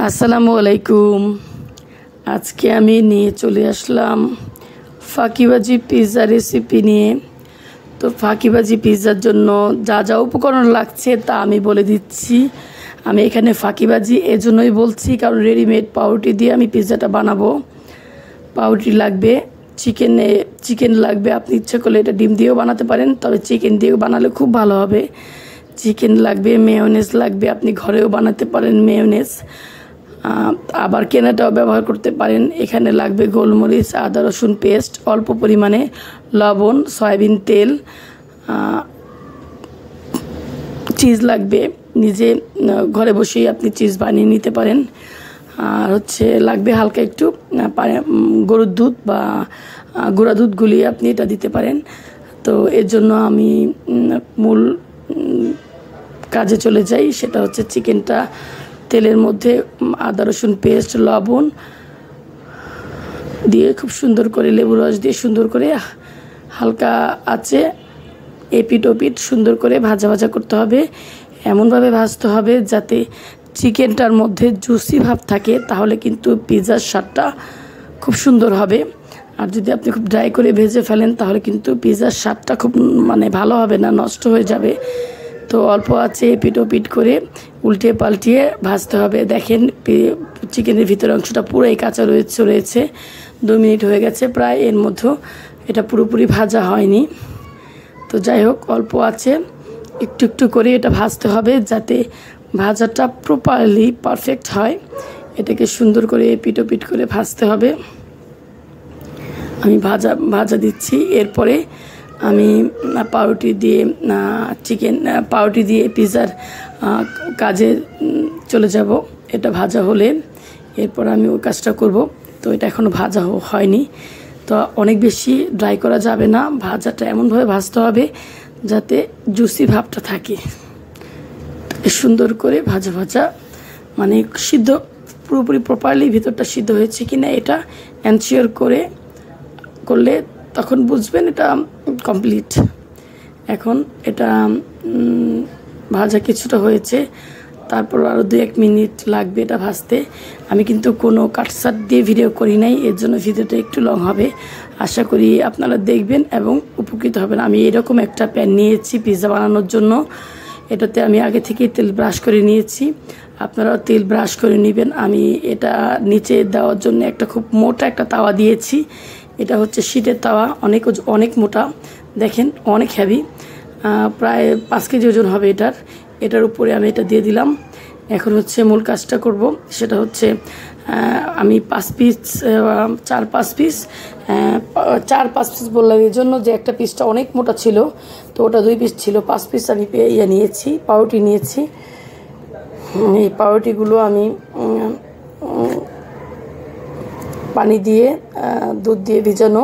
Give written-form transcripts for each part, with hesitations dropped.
আসসালামু আলাইকুম। আজকে আমি নিয়ে চলে আসলাম ফাঁকিবাজি পিৎজা রেসিপি নিয়ে। তো ফাঁকিবাজি পিৎজার জন্য যা যা উপকরণ লাগছে তা আমি বলে দিচ্ছি। আমি এখানে ফাঁকিবাজি এজন্যই বলছি কারণ রেডিমেড পাউরুটি দিয়ে আমি পিৎজাটা বানাবো। পাউরুটি লাগবে, চিকেন লাগবে, আপনি ইচ্ছে করলে এটা ডিম দিয়েও বানাতে পারেন, তবে চিকেন দিয়েও বানালে খুব ভালো হবে। চিকেন লাগবে, মেয়োনেজ লাগবে, আপনি ঘরেও বানাতে পারেন মেয়োনেজ, আবার কেনাটাও ব্যবহার করতে পারেন। এখানে লাগবে গোলমরিচ, আদা রসুন পেস্ট, অল্প পরিমাণে লবণ, সয়াবিন তেল, চিজ লাগবে, নিজে ঘরে বসেই আপনি চিজ বানিয়ে নিতে পারেন। আর লাগবে হালকা একটু গরুর দুধ বা গুঁড়া দুধ গুলিয়ে আপনি এটা দিতে পারেন। তো এর জন্য আমি মূল কাজে চলে যাই, সেটা হচ্ছে চিকেনটা তেলের মধ্যে আদা রসুন পেস্ট, লবণ দিয়ে খুব সুন্দর করে লেবু রস দিয়ে সুন্দর করে হালকা আছে এপিট ওপিট সুন্দর করে ভাজা ভাজা করতে হবে। এমনভাবে ভাজতে হবে যাতে চিকেনটার মধ্যে জুসি ভাব থাকে, তাহলে কিন্তু পিৎজার স্বাদটা খুব সুন্দর হবে। আর যদি আপনি খুব ড্রাই করে ভেজে ফেলেন তাহলে কিন্তু পিৎজার স্বাদটা খুব ভালো হবে না, নষ্ট হয়ে যাবে। তো অল্প আছে এপিট ওপিট করে উল্টিয়ে পাল্টিয়ে ভাজতে হবে। দেখেন চিকেনের ভিতরের অংশটা পুরোই কাঁচা রয়েছে। 2 মিনিট হয়ে গেছে প্রায়, এর মধ্যেও এটা পুরোপুরি ভাজা হয়নি। তো যাই হোক, অল্প আছে একটু একটু করে এটা ভাজতে হবে যাতে ভাজাটা প্রপারলি পারফেক্ট হয়। এটাকে সুন্দর করে এপিট ওপিট করে ভাজতে হবে। আমি ভাজা দিচ্ছি। এরপরে আমি পাউরুটি দিয়ে পিৎজার কাজে চলে যাব। এটা ভাজা হলে এরপর আমি ওই কাজটা করব। তো এটা এখনও ভাজা হয়নি, তো অনেক বেশি ড্রাই করা যাবে না। ভাজাটা এমনভাবে ভাজতে হবে যাতে জুসি ভাবটা থাকে। সুন্দর করে ভাজা সিদ্ধ পুরোপুরি প্রপারলি ভিতরটা সিদ্ধ হয়েছে কিনা এটা এনশিওর করলে তখন বুঝবেন এটা কমপ্লিট। এখন এটা ভাজা কিছুটা হয়েছে, তারপর আরও 2-1 মিনিট লাগবে এটা ভাজতে। আমি কিন্তু কোনো কাটসাট দিয়ে ভিডিও করি নাই, এর জন্য ভিডিওটা একটু লং হবে। আশা করি আপনারা দেখবেন এবং উপকৃত হবেন। আমি এরকম একটা প্যান নিয়েছি পিৎজা বানানোর জন্য। এটাতে আমি আগে থেকেই তেল ব্রাশ করে নিয়েছি, আপনারাও তেল ব্রাশ করে নেবেন। আমি এটা নিচে দেওয়ার জন্য একটা খুব মোটা একটা তাওয়া দিয়েছি। এটা হচ্ছে শীটের তাওয়া, অনেক মোটা, দেখেন অনেক হেভি, প্রায় 5 কেজি ওজন হবে এটার উপরে আমি এটা দিয়ে দিলাম। এখন মূল কাজটা করব, সেটা হচ্ছে আমি 4-5 পিস বললাম এই জন্য যে একটা পিসটা অনেক মোটা ছিল, তো ওটা 2 পিস ছিল। 5 পিস আমি নিয়েছি, পাউরুটি নিয়েছি। এই পাউরুটিগুলো আমি পানি দিয়ে দুধ দিয়ে ভিজানো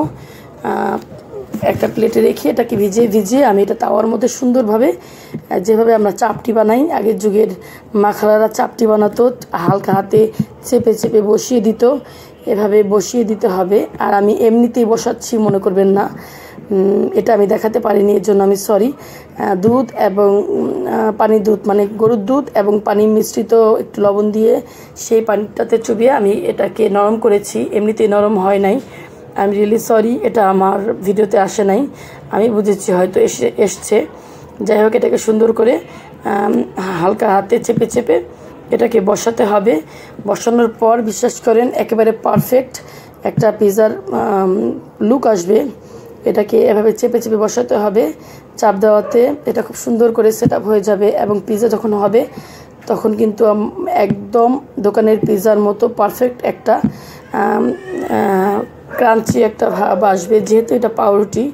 একটা প্লেটে রেখে এটাকে ভিজিয়ে আমি এটা তাওয়ার মধ্যে সুন্দরভাবে, যেভাবে আমরা চাপটি বানাই, আগের যুগের মাখালারা চাপটি বানাতো, হালকা হাতে চেপে চেপে বসিয়ে দিত, এভাবে বসিয়ে দিতে হবে। আর আমি এমনিতেই বসাচ্ছি মনে করবেন না, এটা আমি দেখাতে পারিনি, এর জন্য আমি সরি। দুধ এবং পানির দুধ গরুর দুধ এবং পানি মিশ্রিত একটু লবণ দিয়ে সেই পানিটাতে চুবিয়ে আমি এটাকে নরম করেছি, এমনিতেই নরম হয় নাই। আমি রিয়েলি সরি, এটা আমার ভিডিওতে আসে নাই, আমি বুঝেছি হয়তো এসছে। যাই হোক, এটাকে সুন্দর করে হালকা হাতে চেপে চেপে এটাকে বসাতে হবে। বসানোর পর বিশ্বাস করেন একেবারে পারফেক্ট একটা পিৎজার লুক আসবে। এটাকে এভাবে চেপে চেপে বসাতে হবে, চাপ দেওয়াতে এটা খুব সুন্দর করে সেট আপ হয়ে যাবে। এবং পিৎজা যখন হবে তখন কিন্তু একদম দোকানের পিৎজার মতো পারফেক্ট একটা ক্রাঞ্চি একটা ভাব আসবে, যেহেতু এটা পাউরুটি।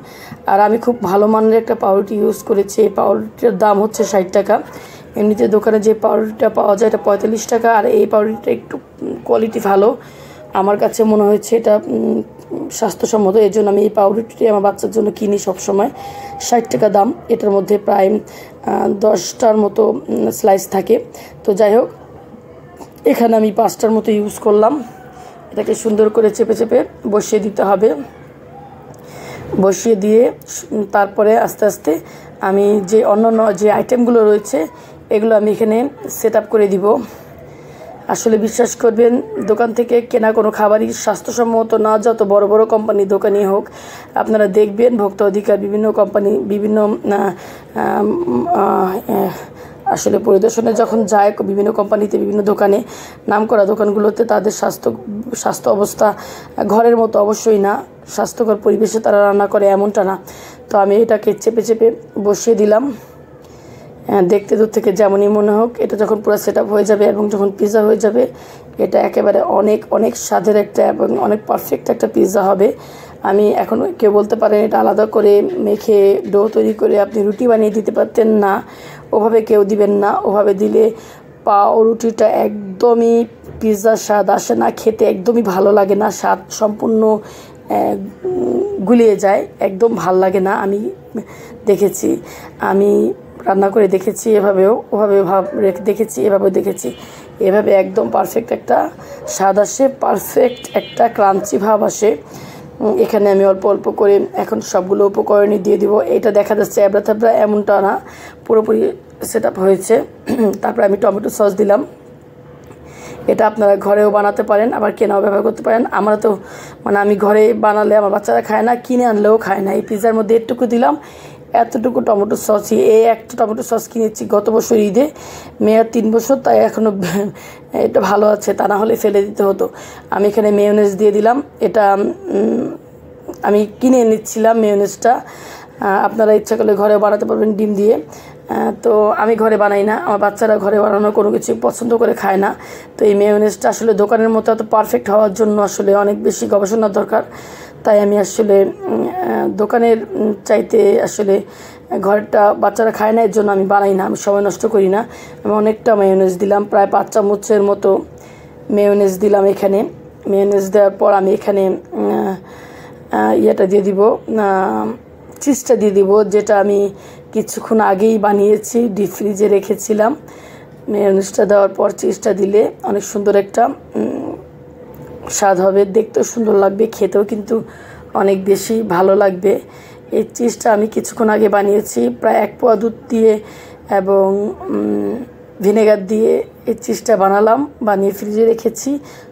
আর আমি খুব ভালো মানের একটা পাউরুটি ইউজ করেছি। এই পাউরুটির দাম হচ্ছে 60 টাকা। এমনিতে দোকানে যে পাউরুটিটা পাওয়া যায় এটা 45 টাকা। আর এই পাউরুটিটা একটু কোয়ালিটি ভালো, আমার কাছে মনে হয়েছে এটা স্বাস্থ্যসম্মত, এর জন্য আমি এই পাউরুটিটি আমার বাচ্চার জন্য কিনি সবসময়। 60 টাকা দাম। এটার মধ্যে প্রায় 10টার মতো স্লাইস থাকে। তো যাই হোক, এখানে আমি 5টার মতো ইউজ করলাম। এটাকে সুন্দর করে চেপে চেপে বসিয়ে দিতে হবে। বসিয়ে দিয়ে তারপরে আস্তে আস্তে আমি যে অন্যান্য যে আইটেমগুলো রয়েছে এগুলো আমি এখানে সেট আপ করে দিব। আসলে বিশ্বাস করবেন, দোকান থেকে কেনা কোনো খাবারই স্বাস্থ্যসম্মত না, যত বড় বড় কোম্পানির দোকানই হোক। আপনারা দেখবেন ভোক্তা অধিকার বিভিন্ন কোম্পানি বিভিন্ন আসলে পরিদর্শনে যখন যায় বিভিন্ন কোম্পানিতে, বিভিন্ন দোকানে, নামকরা দোকানগুলোতে, তাদের স্বাস্থ্য অবস্থা ঘরের মতো অবশ্যই না। স্বাস্থ্যকর পরিবেশে তারা রান্না করে এমনটা না। তো আমি এটাকে চেপে চেপে বসিয়ে দিলাম। দেখতে দূর থেকে যেমনই মনে হোক, এটা যখন পুরো সেট আপ হয়ে যাবে এবং যখন পিৎজা হয়ে যাবে, এটা একেবারে অনেক অনেক স্বাদের একটা এবং অনেক পারফেক্ট একটা পিৎজা হবে। আমি এখন কেউ বলতে পারেন এটা আলাদা করে মেখে ডো তৈরি করে আপনি রুটি বানিয়ে দিতে পারতেন। না, ওভাবে কেউ দিবেন না। ওভাবে দিলে পাউরুটিটা একদমই পিৎজার স্বাদ আসে না, খেতে একদমই ভালো লাগে না, স্বাদ সম্পূর্ণ গুলিয়ে যায়, একদম ভাল লাগে না। আমি দেখেছি, আমি রান্না করে দেখেছি, এভাবেও ওভাবে দেখেছি, এভাবেও দেখেছি। এভাবে একদম পারফেক্ট একটা স্বাদ আসে, পারফেক্ট একটা ক্রাঞ্চি ভাব আসে। এখানে আমি অল্প অল্প করে এখন সবগুলো উপকরণই দিয়ে দিব। এটা দেখা যাচ্ছে এবড়া থেবড়া এমনটা না, পুরোপুরি সেট আপ হয়েছে। তারপরে আমি টমেটো সস দিলাম। এটা আপনারা ঘরেও বানাতে পারেন, আবার কেনাও ব্যবহার করতে পারেন। আমরা তো আমি ঘরে বানালে আমার বাচ্চারা খায় না, কিনে আনলেও খায় না। এই পিৎজার মধ্যে এটুকু দিলাম, এতটুকু টমেটো সসই। একটা টমেটো সস কিনেছি গত বছর ঈদে, মেয়ের 3 বছর, তাই এখনও এটা ভালো আছে, তা না হলে ফেলে দিতে হতো। আমি এখানে মেয়োনেজ দিয়ে দিলাম। এটা আমি কিনে এনেছিলাম মেয়োনেজটা, আপনারা ইচ্ছা করলে ঘরে বানাতে পারবেন ডিম দিয়ে। তো আমি ঘরে বানাই না, আমার বাচ্চারা ঘরে বানানো কোনো কিছু পছন্দ করে খায় না। তো এই মেয়োনেজটা আসলে দোকানের মতো এত পারফেক্ট হওয়ার জন্য আসলে অনেক বেশি গবেষণার দরকার। তাই আমি আসলে দোকানের চাইতে আসলে ঘরটা বাচ্চারা খায় না, এর জন্য আমি বানাই না, আমি সময় নষ্ট করি না। আমি অনেকটা মেয়োনেজ দিলাম, প্রায় 5 চামচের মতো মেয়োনেজ দিলাম এখানে। মেয়োনেজ দেওয়ার পর আমি এখানে ইয়েটা দিয়ে দিব, চিজটা দিয়ে দিব, যেটা আমি কিছুক্ষণ আগেই বানিয়েছি, ডিপ ফ্রিজে রেখেছিলাম। মেয়োনেজটা দেওয়ার পর চিজটা দিলে অনেক সুন্দর একটা স্বাদ হবে, দেখতেও সুন্দর লাগবে, খেতেও কিন্তু অনেক বেশি ভালো লাগবে। এই চিজটা আমি কিছুক্ষণ আগে বানিয়েছি, প্রায় 1 পোয়া দুধ দিয়ে এবং ভিনেগার দিয়ে এই চিজটা বানালাম, বানিয়ে ফ্রিজে রেখেছি।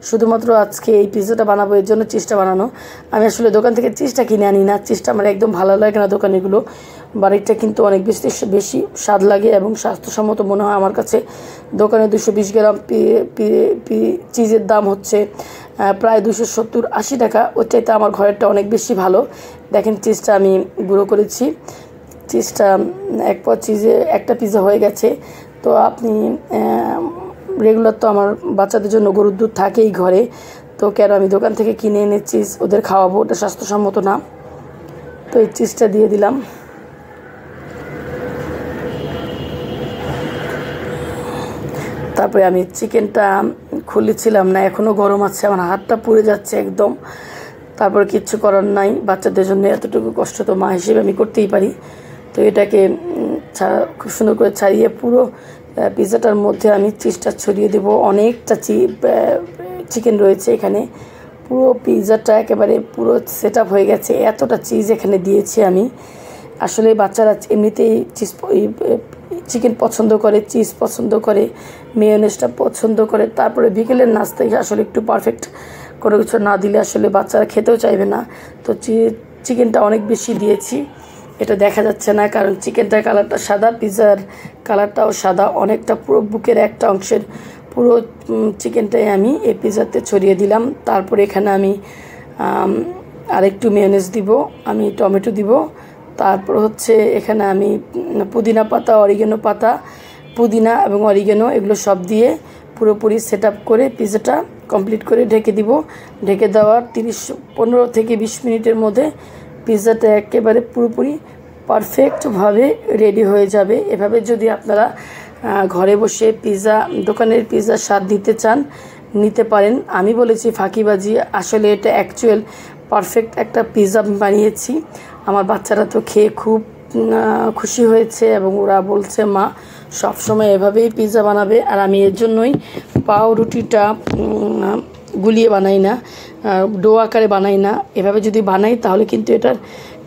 শুধুমাত্র আজকে এই পিৎজাটা বানাবো, এর জন্য চিজটা বানানো। আমি আসলে দোকান থেকে চিজটা কিনে আনি না, চিজটা আমার একদম ভালো লাগে না দোকানেগুলো। বাড়িটা কিন্তু অনেক বেশি স্বাদ লাগে এবং স্বাস্থ্যসম্মত মনে হয় আমার কাছে। দোকানে 220 গ্রাম চিজের দাম হচ্ছে প্রায় 270-80 টাকা। ওর চাইতে আমার ঘরেরটা অনেক বেশি ভালো। দেখেন চিজটা আমি গুঁড়ো করেছি, চিজটা 1 পোয়া চিজে একটা পিৎজা হয়ে গেছে। তো আপনি রেগুলার তো আমার বাচ্চাদের জন্য গরুর দুধ থাকেই ঘরে, তো কেন আমি দোকান থেকে কিনে এনে চিজ ওদের খাওয়াবো, ওটা স্বাস্থ্যসম্মত না। তো এই চিজটা দিয়ে দিলাম। তারপরে আমি চিকেনটা খুলেছিলাম না, এখনও গরম আছে, আমার হাতটা পুড়ে যাচ্ছে একদম। তারপর কিচ্ছু করার নাই, বাচ্চাদের জন্য এতটুকু কষ্ট তো মা হিসেবে আমি করতেই পারি। তো এটাকে খুব সুন্দর করে ছাড়িয়ে পুরো পিৎজাটার মধ্যে আমি চিজটা ছড়িয়ে দেবো। অনেকটা চিকেন রয়েছে এখানে, পুরো পিৎজাটা একেবারে পুরো সেট আপ হয়ে গেছে, এতটা চিজ এখানে দিয়েছি আমি। আসলে বাচ্চারা এমনিতেই চিকেন পছন্দ করে, চিজ পছন্দ করে, মেয়োনেজটা পছন্দ করে। তারপরে বিকেলের নাস্তায় আসলে একটু পারফেক্ট কোনো কিছু না দিলে আসলে বাচ্চারা খেতেও চাইবে না। তো চিকেনটা অনেক বেশি দিয়েছি, এটা দেখা যাচ্ছে না কারণ চিকেনটার কালারটা সাদা, পিৎজার কালারটাও সাদা। অনেকটা পুরো বুকের একটা অংশের পুরো চিকেনটাই আমি এই পিৎজাতে ছড়িয়ে দিলাম। তারপরে এখানে আমি আরেকটু মেয়োনেজ দিব, আমি টমেটো দিব। তারপর হচ্ছে এখানে আমি পুদিনা পাতা, অরিগেনো পাতা, পুদিনা এবং অরিগেনো এগুলো সব দিয়ে পুরোপুরি সেট আপ করে পিৎজাটা কমপ্লিট করে ঢেকে দিব। ঢেকে দেওয়ার 15 থেকে 20 মিনিটের মধ্যে পিৎজাটা একেবারে পুরোপুরি পারফেক্টভাবে রেডি হয়ে যাবে। এভাবে যদি আপনারা ঘরে বসে দোকানের পিৎজার স্বাদ নিতে চান, নিতে পারেন। আমি বলেছি ফাঁকিবাজি, আসলে এটা অ্যাকচুয়াল পারফেক্ট একটা পিৎজা বানিয়েছি। আমার বাচ্চারা তো খেয়ে খুব খুশি হয়েছে এবং ওরা বলছে মা সবসময় এভাবেই পিৎজা বানাবে। আর আমি এর জন্যই পাউরুটিটা গুলিয়ে বানাই না, ডো আকারে বানাই না। এভাবে যদি বানাই তাহলে কিন্তু এটার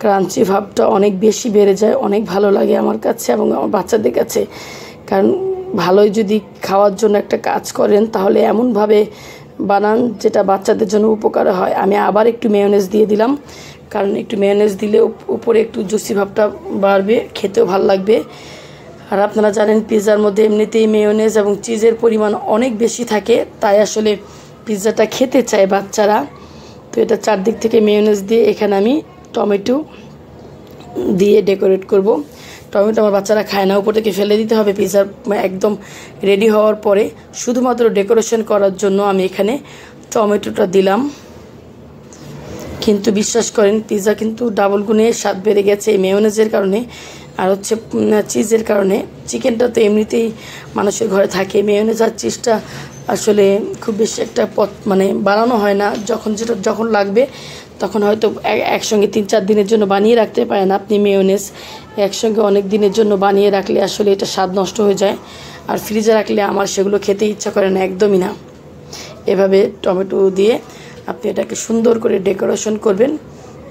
ক্রাঞ্চি ভাবটা অনেক বেশি বেড়ে যায়, অনেক ভালো লাগে আমার কাছে এবং আমার বাচ্চাদের কাছে। কারণ ভালোই যদি খাওয়ার জন্য একটা কাজ করেন তাহলে এমনভাবে বানান যেটা বাচ্চাদের জন্য উপকার হয়। আমি আবার একটু মেয়োনেজ দিয়ে দিলাম, কারণ একটু মেয়োনেজ দিলে উপরে একটু জুসি ভাবটা বাড়বে, খেতেও ভালো লাগবে। আর আপনারা জানেন পিৎজার মধ্যে এমনিতেই মেয়োনেজ এবং চিজের পরিমাণ অনেক বেশি থাকে, তাই আসলে পিৎজাটা খেতে চায় বাচ্চারা। তো এটা চারদিক থেকে মেয়োনেজ দিয়ে এখানে আমি টমেটো দিয়ে ডেকোরেট করব। টমেটো আমার বাচ্চারা খায় না, উপর থেকে ফেলে দিতে হবে। পিৎজা একদম রেডি হওয়ার পরে শুধুমাত্র ডেকোরেশন করার জন্য আমি এখানে টমেটোটা দিলাম। কিন্তু বিশ্বাস করেন পিৎজা কিন্তু ডাবল গুণে স্বাদ বেড়ে গেছে এই মেয়োনেজের কারণে আর হচ্ছে চিজের কারণে। চিকেনটা তো এমনিতেই মানুষের ঘরে থাকে, মেয়োনেজ আর চিজটা আসলে খুব বেশি একটা বানানো হয় না, যখন লাগবে তখন হয়তো একসঙ্গে 3-4 দিনের জন্য বানিয়ে রাখতে পারেন আপনি। মেয়োনেজ একসঙ্গে অনেক দিনের জন্য বানিয়ে রাখলে আসলে এটা স্বাদ নষ্ট হয়ে যায়, আর ফ্রিজে রাখলে আমার সেগুলো খেতে ইচ্ছা করে না, একদমই না। এভাবে টমেটো দিয়ে আপনি এটাকে সুন্দর করে ডেকোরেশন করবেন,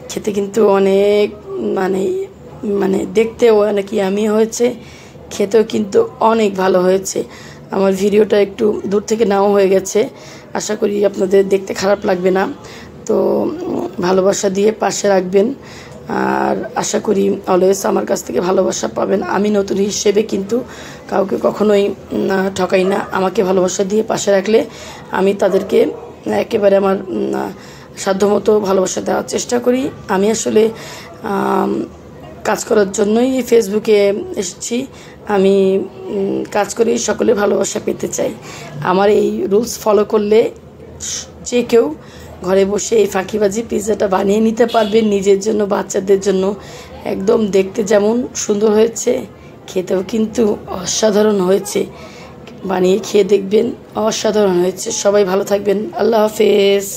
খেতে কিন্তু অনেক দেখতেও অনেক ইয়ামি হয়েছে, খেতেও কিন্তু অনেক ভালো হয়েছে। আমার ভিডিওটা একটু দূর থেকে নেওয়া হয়ে গেছে, আশা করি আপনাদের দেখতে খারাপ লাগবে না। তো ভালোবাসা দিয়ে পাশে রাখবেন, আর আশা করি অলওয়েজ আমার কাছ থেকে ভালোবাসা পাবেন। আমি নতুন হিসেবে কিন্তু কাউকে কখনোই ঠকাই না। আমাকে ভালোবাসা দিয়ে পাশে রাখলে আমি তাদেরকে একেবারে আমার সাধ্যমতো ভালোবাসা দেওয়ার চেষ্টা করি। আমি আসলে কাজ করার জন্যই ফেসবুকে এসেছি। আমি কাজ করি সকলে ভালোবাসা পেতে চাই। আমার এই রুলস ফলো করলে যে কেউ ঘরে বসে এই ফাঁকিবাজি পিৎজাটা বানিয়ে নিতে পারবে নিজের জন্য, বাচ্চাদের জন্য। একদম দেখতে যেমন সুন্দর হয়েছে, খেতেও কিন্তু অসাধারণ হয়েছে। বানিয়ে খেয়ে দেখবেন, অসাধারণ হয়েছে। সবাই ভালো থাকবেন। আল্লাহ হাফেজ।